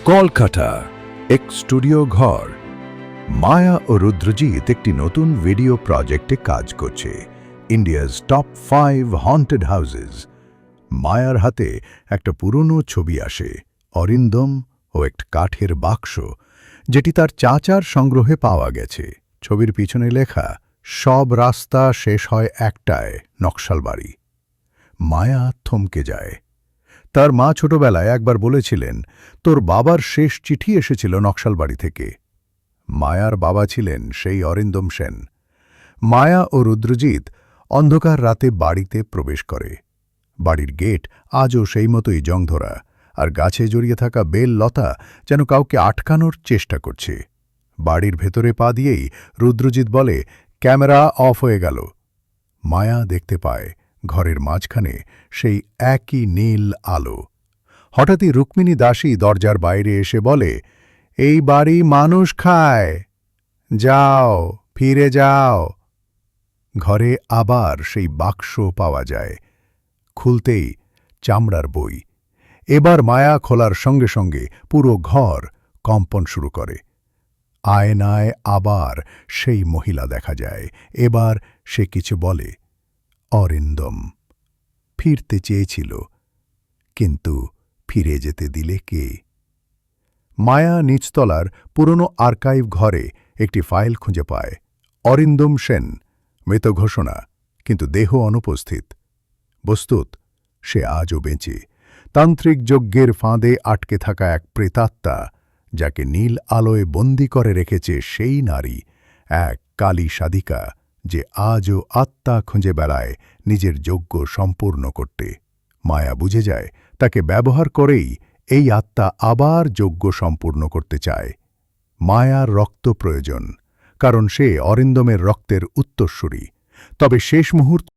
কলকাতা এক স্টুডিও ঘর। মায়া ও রুদ্রজিৎ একটি নতুন ভিডিও প্রজেক্টে কাজ করছে, ইন্ডিয়াজ টপ 5 হন্টেড হাউসেস। মায়ার হাতে একটা পুরনো ছবি আসে, অরিন্দম ও একটা কাঠের বাক্স, যেটি তার চাচার সংগ্রহে পাওয়া গেছে। ছবির পিছনে লেখা, সব রাস্তা শেষ হয় একটায়, নকশালবাড়ি। মায়া থমকে যায়। তার মা ছোটবেলায় একবার বলেছিলেন, তোর বাবার শেষ চিঠি এসেছিল নকশালবাড়ি থেকে। মায়ার বাবা ছিলেন সেই অরিন্দম সেন। মায়া ও রুদ্রজিৎ অন্ধকার রাতে বাড়িতে প্রবেশ করে। বাড়ির গেট আজও সেই মতোই জংধরা, আর গাছে জড়িয়ে থাকা বেল লতা যেন কাউকে আটকানোর চেষ্টা করছে। বাড়ির ভেতরে পা দিয়েই রুদ্রজিৎ বলে, ক্যামেরা অফ হয়ে গেল। মায়া দেখতে পায় ঘরের মাঝখানে সেই একই নীল আলো। হঠাৎই রুক্মিণী দাসী দরজার বাইরে এসে বলে, এই বাড়ি মানুষ খায়, যাও, ফিরে যাও। ঘরে আবার সেই বাক্স পাওয়া যায়। খুলতেই চামড়ার বই। এবার মায়া খোলার সঙ্গে সঙ্গে পুরো ঘর কম্পন শুরু করে। আয়নায় আবার সেই মহিলা দেখা যায়। এবার সে কিছু বলে। অরিন্দম ফিরতে চেয়েছিল, কিন্তু ফিরে যেতে দিলে কে? মায়া নিচতলার পুরনো আর্কাইভ ঘরে একটি ফাইল খুঁজে পায়। অরিন্দম সেন, মৃত ঘোষণা, কিন্তু দেহ অনুপস্থিত। বস্তুত সে আজও বেঁচে, তান্ত্রিক যজ্ঞের ফাঁদে আটকে থাকা এক প্রেতাত্মা, যাকে নীল আলোয় বন্দী করে রেখেছে সেই নারী, এক কালী সাধিকা, যে আজও আত্মা খুঁজে বেড়ায় নিজের যজ্ঞ সম্পূর্ণ করতে। মায়া বুঝে যায়, তাকে ব্যবহার করেই এই আত্মা আবার যজ্ঞ সম্পূর্ণ করতে চায়। মায়ার রক্ত প্রয়োজন, কারণ সে অরিন্দমের রক্তের উত্তরসূরি। তবে শেষ মুহূর্ত